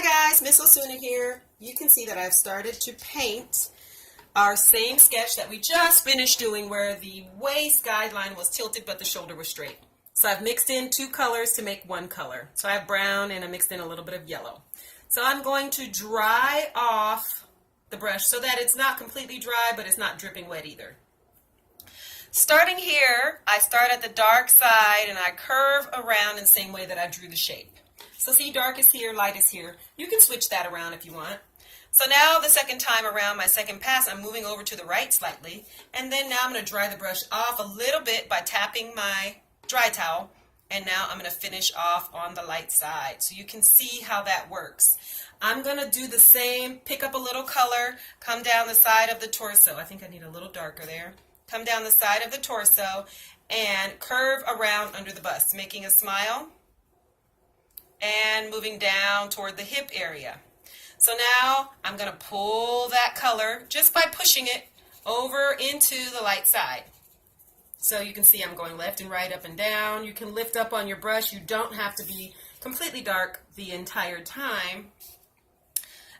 Hi guys, Miss Osuna here. You can see that I've started to paint our same sketch that we just finished doing where the waist guideline was tilted but the shoulder was straight. So I've mixed in two colors to make one color. So I have brown and I mixed in a little bit of yellow. So I'm going to dry off the brush so that it's not completely dry but it's not dripping wet either. Starting here, I start at the dark side and I curve around in the same way that I drew the shape. So see, dark is here, light is here. You can switch that around if you want. So now the second time around, my second pass, I'm moving over to the right slightly. And then now I'm going to dry the brush off a little bit by tapping my dry towel. And now I'm going to finish off on the light side. So you can see how that works. I'm going to do the same, pick up a little color, come down the side of the torso. I think I need a little darker there. Come down the side of the torso and curve around under the bust, making a smile. And moving down toward the hip area. So now I'm going to pull that color just by pushing it over into the light side. So you can see I'm going left and right, up and down. You can lift up on your brush. You don't have to be completely dark the entire time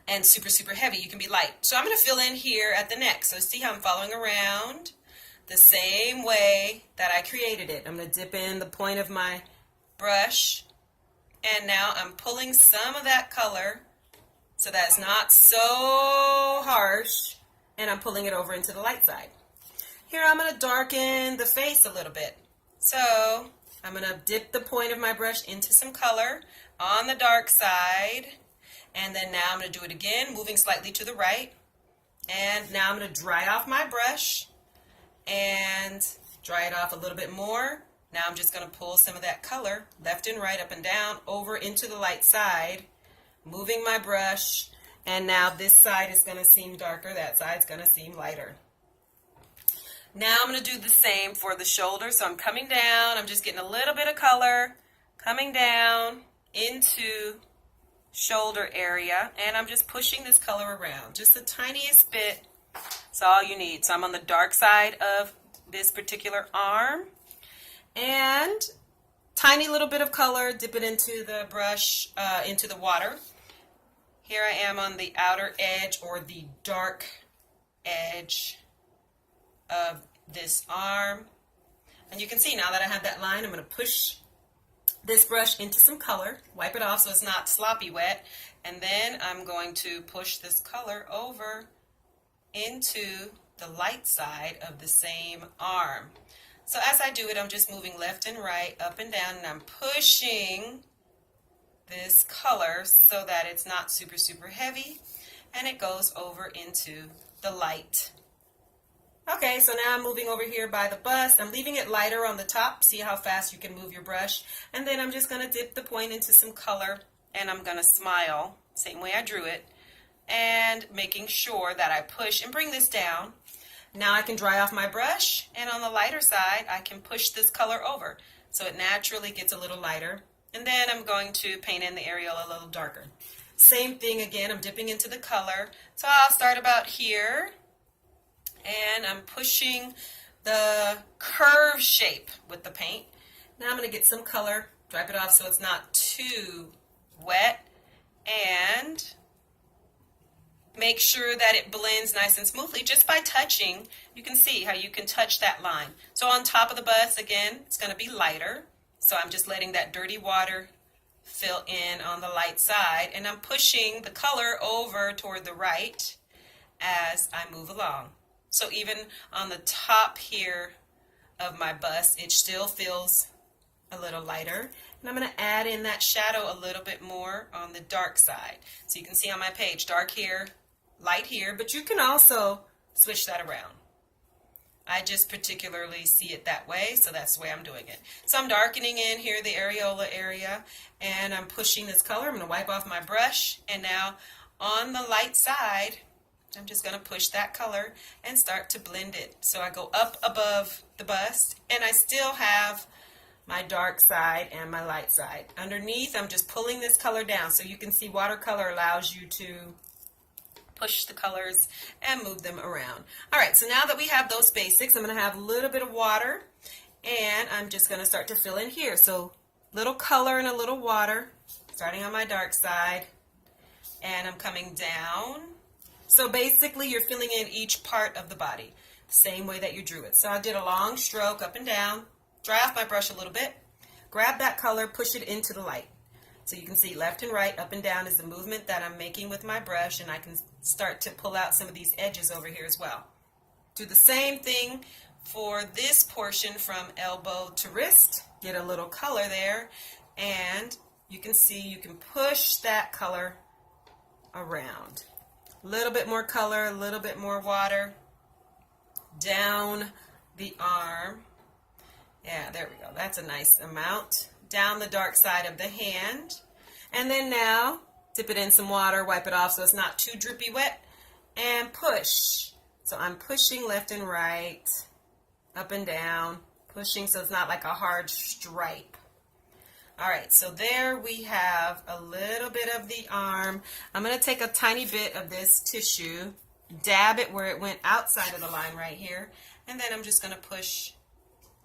and super, super heavy. You can be light. So I'm going to fill in here at the neck. So see how I'm following around the same way that I created it. I'm going to dip in the point of my brush. And now I'm pulling some of that color so that it's not so harsh, and I'm pulling it over into the light side. Here I'm going to darken the face a little bit. So I'm going to dip the point of my brush into some color on the dark side, and then now I'm going to do it again, moving slightly to the right. And now I'm going to dry off my brush and dry it off a little bit more. Now I'm just going to pull some of that color, left and right, up and down, over into the light side, moving my brush, and now this side is going to seem darker, that side's going to seem lighter. Now I'm going to do the same for the shoulder, so I'm coming down, I'm just getting a little bit of color, coming down into shoulder area, and I'm just pushing this color around, just the tiniest bit. That's all you need. So I'm on the dark side of this particular arm. And tiny little bit of color, dip it into the brush, into the water. Here I am on the outer edge or the dark edge of this arm. And you can see now that I have that line, I'm going to push this brush into some color, wipe it off so it's not sloppy wet, and then I'm going to push this color over into the light side of the same arm. So as I do it, I'm just moving left and right, up and down, and I'm pushing this color so that it's not super, super heavy, and it goes over into the light. Okay, so now I'm moving over here by the bust. I'm leaving it lighter on the top. See how fast you can move your brush. And then I'm just going to dip the point into some color, and I'm going to smile, same way I drew it, and making sure that I push and bring this down. Now I can dry off my brush, and on the lighter side, I can push this color over so it naturally gets a little lighter. And then I'm going to paint in the area a little darker. Same thing again, I'm dipping into the color. So I'll start about here, and I'm pushing the curve shape with the paint. Now I'm going to get some color, wipe it off so it's not too wet, and make sure that it blends nice and smoothly just by touching. You can see how you can touch that line. So on top of the bust, again, it's going to be lighter. So I'm just letting that dirty water fill in on the light side, and I'm pushing the color over toward the right as I move along. So even on the top here of my bust, it still feels a little lighter. And I'm going to add in that shadow a little bit more on the dark side. So you can see on my page, dark here, light here, but you can also switch that around. I just particularly see it that way, so that's the way I'm doing it. So I'm darkening in here the areola area, and I'm pushing this color. I'm going to wipe off my brush, and now on the light side, I'm just going to push that color and start to blend it. So I go up above the bust, and I still have my dark side and my light side. Underneath, I'm just pulling this color down, so you can see watercolor allows you to push the colors and move them around. All right, so now that we have those basics, I'm going to have a little bit of water, and I'm just going to start to fill in here. So little color and a little water, starting on my dark side, and I'm coming down. So basically you're filling in each part of the body, the same way that you drew it. So I did a long stroke up and down, dry off my brush a little bit, grab that color, push it into the light. So you can see left and right, up and down is the movement that I'm making with my brush, and I can start to pull out some of these edges over here as well. Do the same thing for this portion from elbow to wrist. Get a little color there, and you can see you can push that color around. A little bit more color, a little bit more water down the arm. Yeah, there we go. That's a nice amount. Down the dark side of the hand. And then now, dip it in some water, wipe it off so it's not too drippy wet, and push. So I'm pushing left and right, up and down, pushing so it's not like a hard stripe. All right, so there we have a little bit of the arm. I'm going to take a tiny bit of this tissue, dab it where it went outside of the line right here, and then I'm just going to push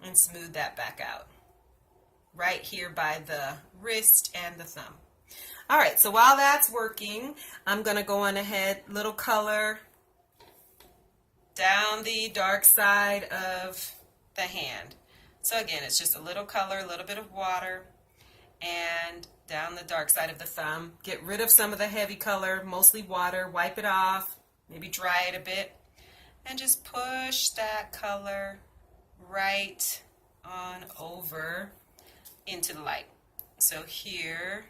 and smooth that back out right here by the wrist and the thumb. All right, so while that's working, I'm going to go on ahead, little color down the dark side of the hand. So again, it's just a little color, a little bit of water, and down the dark side of the thumb. Get rid of some of the heavy color, mostly water, wipe it off, maybe dry it a bit, and just push that color right on over into the light. So here,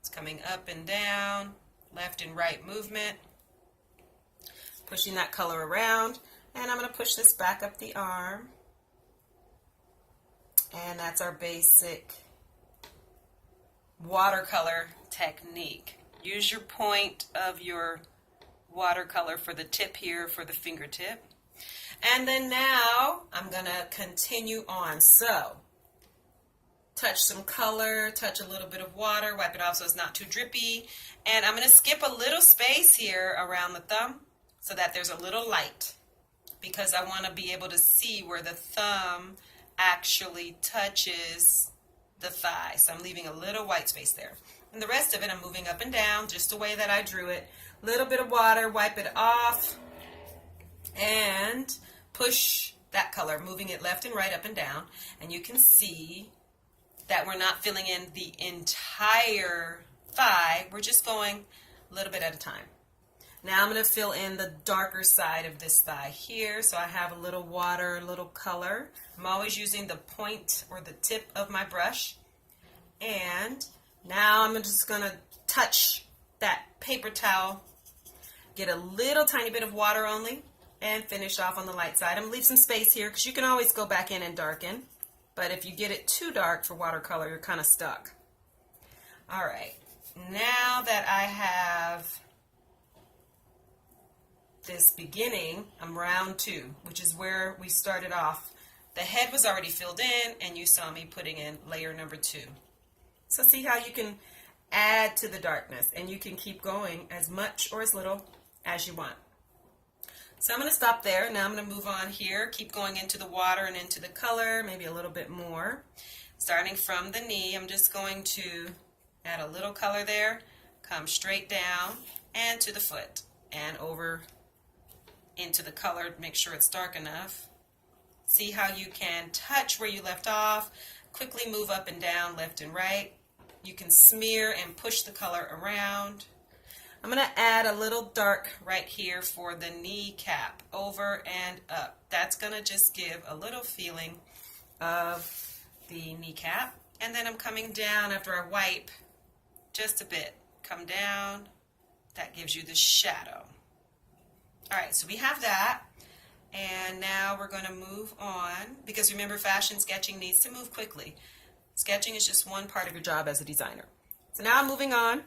it's coming up and down, left and right movement, pushing that color around, and I'm going to push this back up the arm, and that's our basic watercolor technique. Use your point of your watercolor for the tip here, for the fingertip. And then now I'm going to continue on. So touch some color, touch a little bit of water, wipe it off so it's not too drippy. And I'm going to skip a little space here around the thumb so that there's a little light, because I want to be able to see where the thumb actually touches the thigh. So I'm leaving a little white space there. And the rest of it I'm moving up and down just the way that I drew it. Little bit of water, wipe it off, and push that color, moving it left and right, up and down. And you can see that we're not filling in the entire thigh. We're just going a little bit at a time. Now I'm going to fill in the darker side of this thigh here. So I have a little water, a little color. I'm always using the point or the tip of my brush. And now I'm just going to touch that paper towel, get a little tiny bit of water only, and finish off on the light side. I'm going to leave some space here because you can always go back in and darken. But if you get it too dark for watercolor, you're kind of stuck. All right, now that I have this beginning, I'm round 2, which is where we started off. The head was already filled in, and you saw me putting in layer number 2. So see how you can add to the darkness, and you can keep going as much or as little as you want. So I'm going to stop there. Now I'm going to move on here, keep going into the water and into the color, maybe a little bit more. Starting from the knee, I'm just going to add a little color there, come straight down, and to the foot, and over into the color, make sure it's dark enough. See how you can touch where you left off, quickly move up and down, left and right. You can smear and push the color around. I'm going to add a little dark right here for the kneecap, over and up. That's going to just give a little feeling of the kneecap. And then I'm coming down after I wipe just a bit. Come down. That gives you the shadow. All right, so we have that. And now we're going to move on, because remember, fashion sketching needs to move quickly. Sketching is just one part of your job as a designer. So now I'm moving on.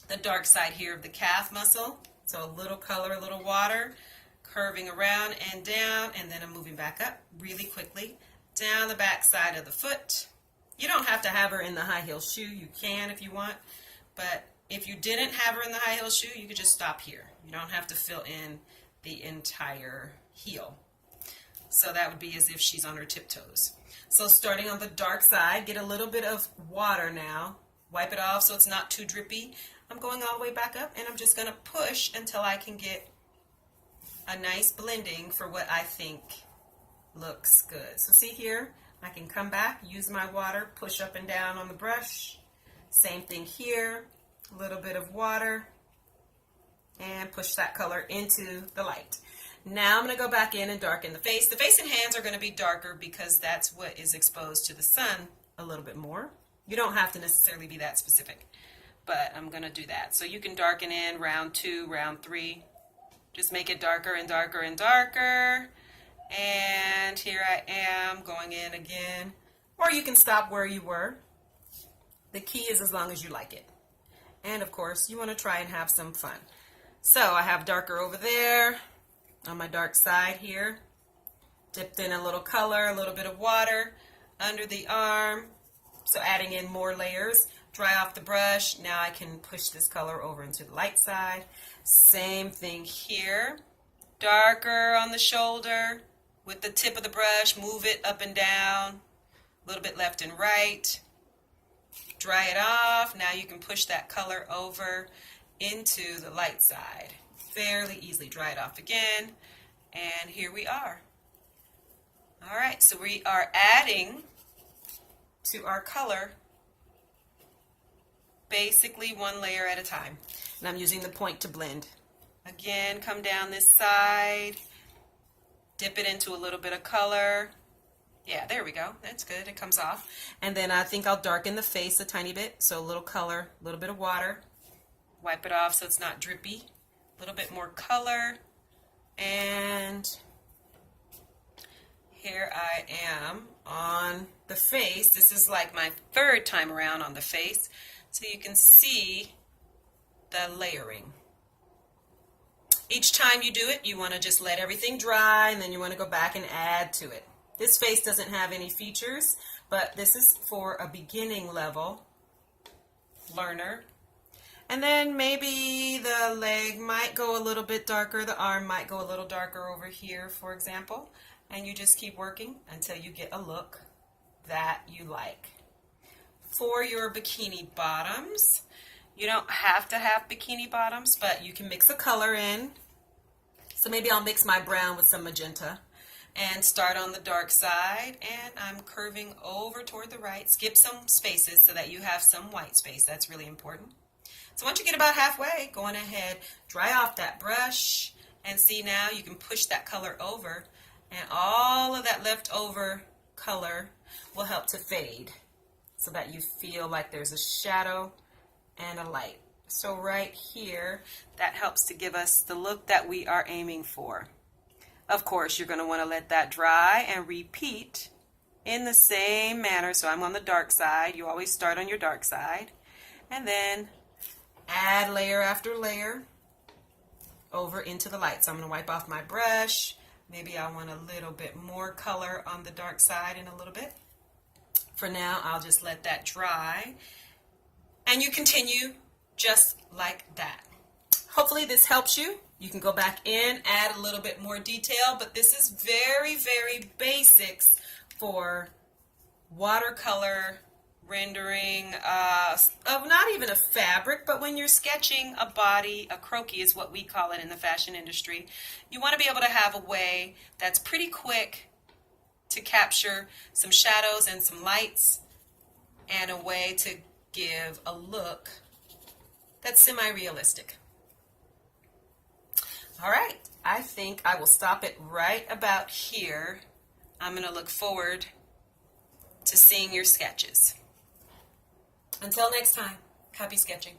The dark side here of the calf muscle. So a little color, a little water, curving around and down, and then I'm moving back up really quickly. Down the back side of the foot. You don't have to have her in the high heel shoe. You can if you want, but if you didn't have her in the high heel shoe, you could just stop here. You don't have to fill in the entire heel. So that would be as if she's on her tiptoes. So starting on the dark side, get a little bit of water now, Wipe it off so it's not too drippy. I'm going all the way back up, and I'm just going to push until I can get a nice blending for what I think looks good. So see here, I can come back, use my water, push up and down on the brush. Same thing here, a little bit of water, and push that color into the light. Now I'm going to go back in and darken the face. The face and hands are going to be darker because that's what is exposed to the sun a little bit more. You don't have to necessarily be that specific, but I'm going to do that. So you can darken in round 2, round 3. Just make it darker and darker and darker. And here I am going in again. Or you can stop where you were. The key is as long as you like it. And of course, you want to try and have some fun. So I have darker over there on my dark side here. Dipped in a little color, a little bit of water under the arm. So adding in more layers. Dry off the brush. Now I can push this color over into the light side. Same thing here. Darker on the shoulder. With the tip of the brush, move it up and down. A little bit left and right. Dry it off. Now you can push that color over into the light side. Fairly easily. Dry it off again. And here we are. Alright, so we are adding to our color basically one layer at a time. And I'm using the point to blend. Again, come down this side, dip it into a little bit of color. Yeah, there we go. That's good. It comes off. And then I think I'll darken the face a tiny bit. So a little color, a little bit of water. Wipe it off so it's not drippy. A little bit more color. And here I am on the face. This is like my 3rd time around on the face. So you can see the layering. Each time you do it, you want to just let everything dry, and then you want to go back and add to it. This face doesn't have any features, but this is for a beginning level learner. And then maybe the leg might go a little bit darker, the arm might go a little darker over here, for example. And you just keep working until you get a look that you like. For your bikini bottoms, you don't have to have bikini bottoms, but you can mix a color in. So maybe I'll mix my brown with some magenta and start on the dark side, and I'm curving over toward the right. Skip some spaces so that you have some white space. That's really important. So once you get about halfway, go on ahead, dry off that brush, and see now you can push that color over, and all of that leftover color will help to fade so that you feel like there's a shadow and a light. So right here, that helps to give us the look that we are aiming for. Of course, you're going to want to let that dry and repeat in the same manner. So I'm on the dark side. You always start on your dark side. And then add layer after layer over into the light. So I'm going to wipe off my brush. Maybe I want a little bit more color on the dark side in a little bit. For now, I'll just let that dry. And you continue just like that. Hopefully this helps you. You can go back in, add a little bit more detail, but this is very, very basics for watercolor rendering of not even a fabric, but when you're sketching a body, a croquis is what we call it in the fashion industry. You want to be able to have a way that's pretty quick to capture some shadows and some lights, and a way to give a look that's semi-realistic. All right, I think I will stop it right about here. I'm going to look forward to seeing your sketches. Until next time, happy sketching.